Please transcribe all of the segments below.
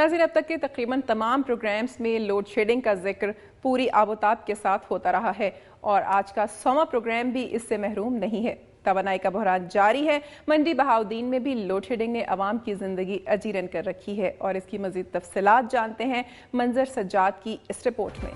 नाज़रीन, अब तक के तकरीबन तमाम प्रोग्राम्स में लोड शेडिंग का जिक्र पूरी आबोताब के साथ होता रहा है और आज का 100वां प्रोग्राम भी इससे महरूम नहीं है। तवानाई का बहरान जारी है। मंडी बहाउद्दीन में भी लोड शेडिंग ने अवाम की जिंदगी अजीरन कर रखी है और इसकी मजीद तफसीलात जानते हैं मंजर सज्जाद की इस रिपोर्ट में।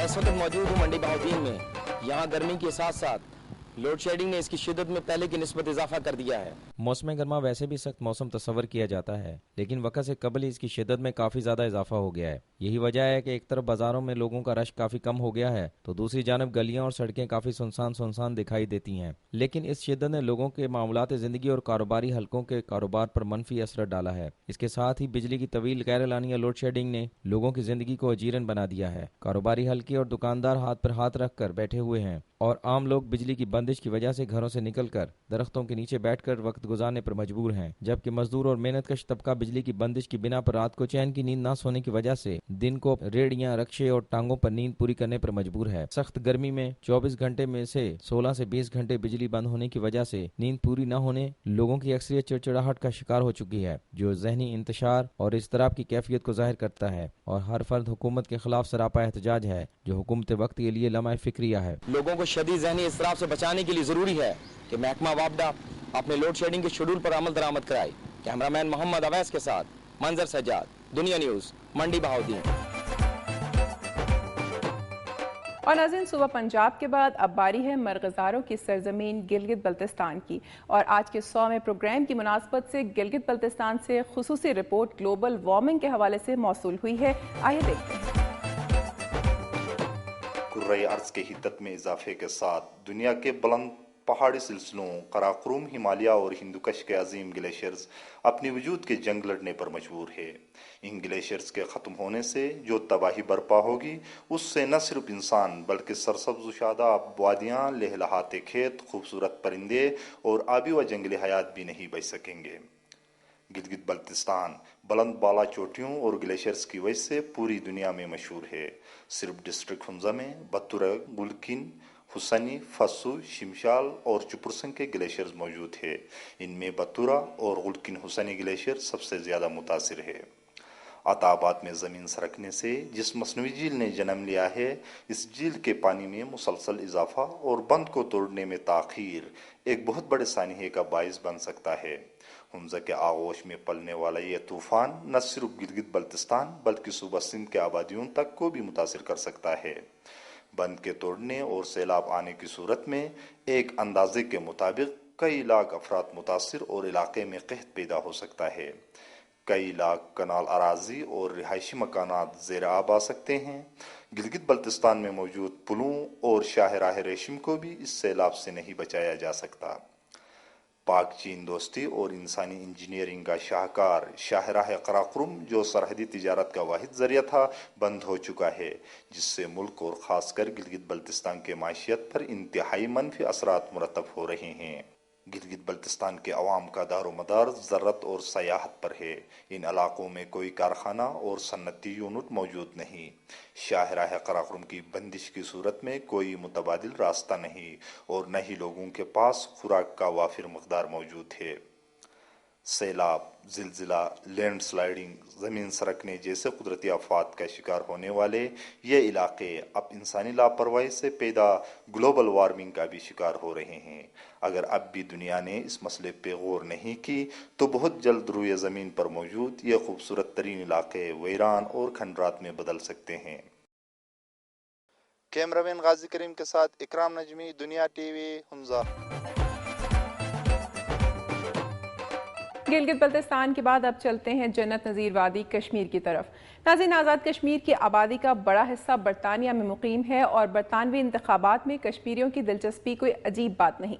इस वक्त मौजूद हूँ मंडी बहाउद्दीन में। यहाँ गर्मी के साथ साथ लोड शेडिंग ने इसकी शिद्दत में पहले की निस्बत इजाफा कर दिया है। मौसम गर्मा वैसे भी सख्त मौसम तस्वर किया जाता है, लेकिन वक्त से कबल ही इसकी शिद्दत में काफ़ी ज़्यादा इजाफा हो गया है। यही वजह है कि एक तरफ बाज़ारों में लोगों का रश काफ़ी कम हो गया है, तो दूसरी जानब गलियां और सड़कें काफ़ी सुनसान दिखाई देती हैं। लेकिन इस शिद्दत ने लोगों के मामलात ज़िंदगी और कारोबारी हलकों के कारोबार पर मनफी असर डाला है। इसके साथ ही बिजली की तवील गैर-एलानिया लोड शेडिंग ने लोगों की ज़िंदगी को अजीरन बना दिया है। कारोबारी हलके और दुकानदार हाथ पर हाथ रख कर बैठे हुए हैं और आम लोग बिजली की बंदिश की वजह से घरों से निकलकर दरख्तों के नीचे बैठकर वक्त गुजारने पर मजबूर हैं, जबकि मजदूर और मेहनतकश तबका बिजली की बंदिश की बिना पर रात को चैन की नींद ना सोने की वजह से दिन को रेड़ियां, रक्शे और टांगों पर नींद पूरी करने पर मजबूर है। सख्त गर्मी में 24 घंटे में से 16 से 20 घंटे बिजली बंद होने की वजह से नींद पूरी न होने लोगों की अक्सरियत चिड़चिड़ाहट का शिकार हो चुकी है, जो जहनी इंतशार और इज़्तिराब की कैफियत को जाहिर करता है और हर फर्द हुकूमत के खिलाफ सरापा एहतजाज है, जो हुकूमत वक्त के लिए लम्हा फिक्रिया है। लोगों को शदीद ज़हनी इज़्तिराब से बचाने के लिए जरूरी है कि महकमा वापडा अपने लोड शेडिंग के शेड्यूल पर अमल दरामद कराए। कैमरामैन मोहम्मद अवैस के साथ मंजर सज्जाद, दुनिया न्यूज़, मंडी बहाउद्दीन। और नाज़रीन, सुबह पंजाब के बाद अब बारी है मरग़ज़ारों की सरजमीन गिलगित बल्तिस्तान की और आज के 100वें प्रोग्राम की मुनासबत से गिलगित बल्तिस्तान से खुसूसी रिपोर्ट ग्लोबल वार्मिंग के हवाले से मौसूल हुई है। आइए देखते हैं। कुर्रे अर्ज़ के हिद्दत में इजाफे के साथ दुनिया के बुलंद पहाड़ी सिलसिलों कराकोरम, हिमालय और हिंदुकश के अजीम ग्लेशियर्स अपनी वजूद के जंग लड़ने पर मजबूर है। इन ग्लेशियर्स के ख़त्म होने से जो तबाही बर्पा होगी, उससे न सिर्फ इंसान बल्कि सरसब्ज़ शादाब वादियाँ, लहलहाते खेत, खूबसूरत परिंदे और आबी व जंगली हयात भी नहीं बच सकेंगे। गिलगित बल्तिस्तान बुलंद बाला चोटियों और ग्लेशियर्स की वजह से पूरी दुनिया में मशहूर है। सिर्फ डिस्ट्रिक्ट हुंजा में बतुरा, गुलकिन, हुसैनी, फस्सू, शिमशाल और चुपुरसंग के ग्लेशियर्स मौजूद है। इनमें बतुरा और गुलकिन हुसैनी ग्लेशियर सबसे ज़्यादा मुतासिर है। अताबाद में ज़मीन सरकने से जिस मसनवी झील ने जन्म लिया है, इस झील के पानी में मुसलसल इजाफा और बंद को तोड़ने में ताख़ीर एक बहुत बड़े सानिहे का बाइस बन सकता है। हुंजा के आगोश में पलने वाला यह तूफ़ान न सिर्फ गिलगित बल्तिस्तान बल्कि सूबा सिंध के आबादियों तक को भी मुतासिर कर सकता है। बंद के तोड़ने और सैलाब आने की सूरत में एक अंदाजे के मुताबिक कई लाख अफराद मुतासिर और इलाके में कहत पैदा हो सकता है। कई लाख कनाल अराजी और रिहायशी मकानात ज़ेर आब आ सकते हैं। गिलगित बल्तिस्तान में मौजूद पुलों और शाहराह रेशम को भी इस सैलाब से नहीं बचाया जा सकता। पाक चीन दोस्ती और इंसानी इंजीनियरिंग का शाहकार शाहराह कराकोरम, जो सरहदी तिजारत का वाहिद जरिया था, बंद हो चुका है, जिससे मुल्क और ख़ासकर गिलगित बल्तिस्तान के माशियत पर इंतहाई मनफी असरात मुरतब हो रहे हैं। गिलगित बल्तिस्तान के अवाम का दारो मदार ज़र्रत और सयाहत पर है। इन इलाकों में कोई कारखाना और सन्नती यूनिट मौजूद नहीं। शाहराह कराकोरम की बंदिश की सूरत में कोई मुतबादिल रास्ता नहीं और न ही लोगों के पास खुराक का वाफिर मकदार मौजूद है। सैलाब, जिलजिला, लैंड स्लाइडिंग, ज़मीन सरकने जैसे कुदरती आफात का शिकार होने वाले ये इलाके अब इंसानी लापरवाही से पैदा ग्लोबल वार्मिंग का भी शिकार हो रहे हैं। अगर अब भी दुनिया ने इस मसले पे गौर नहीं की तो बहुत जल्द रुए ज़मीन पर मौजूद ये खूबसूरत तरीन इलाके वीरान और खंडरात में बदल सकते हैं। कैमरामैन गाजी करीम के साथ इकराम नजमी, दुनिया टीवी, हुंजा। गिलगित बल्तिस्तान के बाद अब चलते हैं जन्नत नज़ीर वादी कश्मीर की तरफ। नाज़रीन, आज़ाद कश्मीर की आबादी का बड़ा हिस्सा बरतानिया में मुकीम है और बरतानवी इंतखाबात में कश्मीरियों की दिलचस्पी कोई अजीब बात नहीं।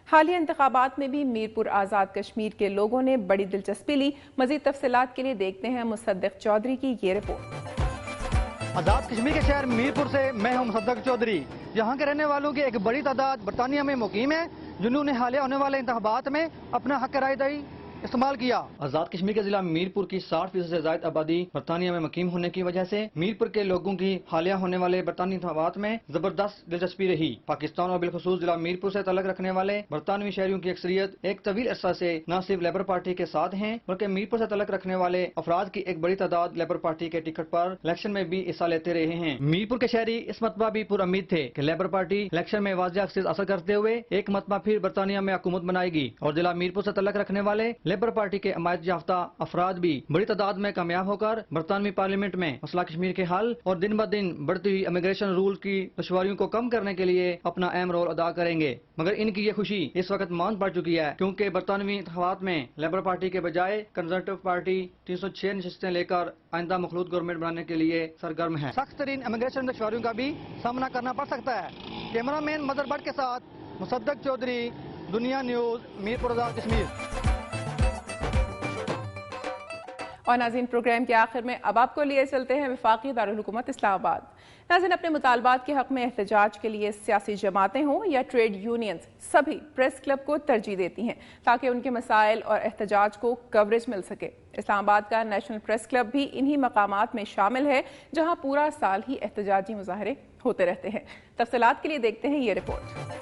हालिया इंतखाबात में भी मीरपुर आज़ाद कश्मीर के लोगों ने बड़ी दिलचस्पी ली। मज़ीद तफसीलात के लिए देखते हैं मुसद्दिक चौधरी की ये रिपोर्ट। आज़ाद कश्मीर के शहर मीरपुर से मैं हूं मुसद्दिक चौधरी। यहाँ के रहने वालों की एक बड़ी तादाद बरतानिया में मुकीम है, जिन्होंने हालिया होने वाले इंतखाबात में अपना हक राय दही استعمال کیا۔ آزاد کشمیر کے ضلع میرپور کی 60% سے زائد آبادی برطانیہ میں مقیم ہونے کی وجہ سے میرپور کے لوگوں کی حالیہ ہونے والے برطانوی انتخابات میں زبردست دلچسپی رہی۔ پاکستان اور بالخصوص ضلع میرپور سے تعلق رکھنے والے برطانوی شہریوں کی اکثریت ایک طویل عرصہ سے نہ صرف لیبر پارٹی کے ساتھ ہیں بلکہ میرپور سے تعلق رکھنے والے افراد کی ایک بڑی تعداد لیبر پارٹی کے ٹکٹ پر الیکشن میں بھی حصہ لیتے رہے ہیں۔ میرپور کے شہری اس مرتبہ بھی پر امید تھے کہ لیبر پارٹی الیکشن میں واضح اکثریت حاصل کرتے ہوئے ایک مرتبہ پھر برطانیہ میں حکومت بنائے گی اور ضلع میرپور سے تعلق رکھنے والے لیبر پارٹی کے حمایت یافتہ افراد بھی بڑی تعداد میں کامیاب ہو کر برطانوی پارلیمنٹ میں مسئلہ کشمیر کے حل اور دن بہ دن بڑھتی ہوئی امیگریشن رول کی دشواریوں کو کم کرنے کے لیے اپنا اہم رول ادا کریں گے۔ مگر ان کی یہ خوشی اس وقت مان پڑ چکی ہے کیونکہ برطانوی انتخابات میں لیبر پارٹی کے بجائے کنزرویٹو پارٹی 306 نشستیں لے کر آئندہ مخلوط گورنمنٹ بنانے کے لیے سرگرم ہے۔ سخت ترین امیگریشن دشواریوں کا بھی سامنا کرنا پڑ سکتا ہے۔ کیمرہ مین مظہر بٹ کے ساتھ مصدق چودھری، دنیا نیوز، میرپور آزاد کشمیر۔ اور ناظرین، پروگرام کے آخر میں اب آپ کو لیے چلتے ہیں وفاقی دارالحکومت اسلام آباد۔ ناظرین، اپنے مطالبات کے حق میں احتجاج کے لیے سیاسی جماعتیں ہوں یا ٹریڈ یونینز سبھی پریس کلب کو ترجیح دیتی ہیں تاکہ ان کے مسائل اور احتجاج کو کوریج مل سکے۔ اسلام آباد کا نیشنل پریس کلب بھی انہی مقامات میں شامل ہے جہاں پورا سال ہی احتجاجی مظاہرے ہوتے رہتے ہیں۔ تفصیلات کے لیے دیکھتے ہیں یہ رپورٹ۔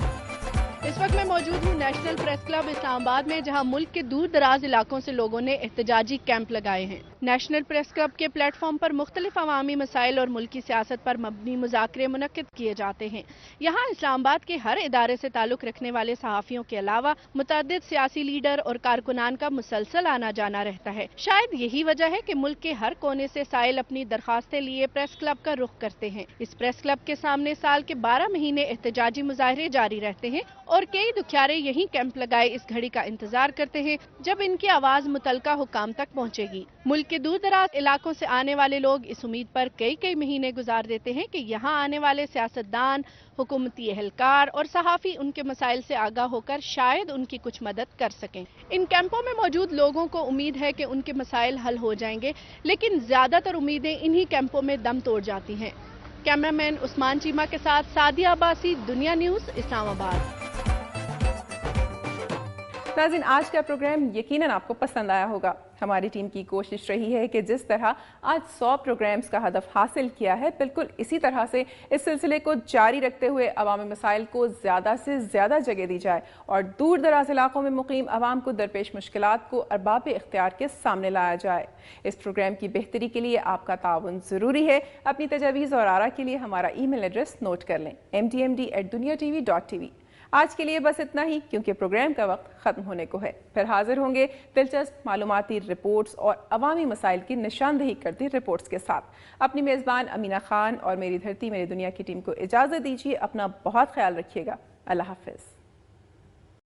اس وقت میں موجود ہوں نیشنل پریس کلب اسلام آباد میں، جہاں ملک کے دور دراز علاقوں سے لوگوں نے احتجاجی کیمپ لگائے ہیں۔ نیشنل پریس کلب کے پلیٹ فارم پر مختلف عوامی مسائل اور ملکی سیاست پر مبنی مذاکرے منعقد کیے جاتے ہیں۔ یہاں اسلام آباد کے ہر ادارے سے تعلق رکھنے والے صحافیوں کے علاوہ متعدد سیاسی لیڈر اور کارکنان کا مسلسل آنا جانا رہتا ہے۔ شاید یہی وجہ ہے کہ ملک کے ہر کونے سے سائل اپنی درخواستیں لیے پریس کلب کا رخ کرتے ہیں۔ اس پریس کلب کے سامنے سال کے 12 مہینے احتجاجی مظاہرے جاری رہتے ہیں اور کئی دکھیارے یہی کیمپ لگائے اس گھڑی کا انتظار کرتے ہیں جب ان کی آواز متعلقہ حکام تک پہنچے گی۔ ملک کے دور دراز علاقوں سے آنے والے لوگ اس امید پر کئی مہینے گزار دیتے ہیں کہ یہاں آنے والے سیاستدان، حکومتی اہلکار اور صحافی ان کے مسائل سے آگاہ ہو کر شاید ان کی کچھ مدد کر سکیں۔ ان کیمپوں میں موجود لوگوں کو امید ہے کہ ان کے مسائل حل ہو جائیں گے، لیکن زیادہ تر امیدیں انہی کیمپوں میں دم توڑ جاتی ہیں۔ کیمرہ مین عثمان چیمہ کے ساتھ سعدیہ عباسی، دنیا نیوز، اسلام آباد۔ ناظرین، آج کا پروگرام یقیناً آپ کو پسند آیا ہوگا۔ ہماری ٹیم کی کوشش رہی ہے کہ جس طرح آج 100 پروگرامز کا ہدف حاصل کیا ہے، بالکل اسی طرح سے اس سلسلے کو جاری رکھتے ہوئے عوامی مسائل کو زیادہ سے زیادہ جگہ دی جائے اور دور دراز علاقوں میں مقیم عوام کو درپیش مشکلات کو ارباب اختیار کے سامنے لایا جائے۔ اس پروگرام کی بہتری کے لیے آپ کا تعاون ضروری ہے۔ اپنی تجاویز اور آراء کے لیے ہمارا ای میل ایڈریس نوٹ کر لیں، mdmd@duniatv.tv۔ آج کے لیے بس اتنا ہی، کیونکہ پروگرام کا وقت ختم ہونے کو ہے۔ پھر حاضر ہوں گے دلچسپ معلوماتی رپورٹس اور عوامی مسائل کی نشاندہی کرتی رپورٹس کے ساتھ۔ اپنی میزبان امینہ خان اور میری دھرتی میری دنیا کی ٹیم کو اجازت دیجیے۔ اپنا بہت خیال رکھیے گا۔ اللہ حافظ۔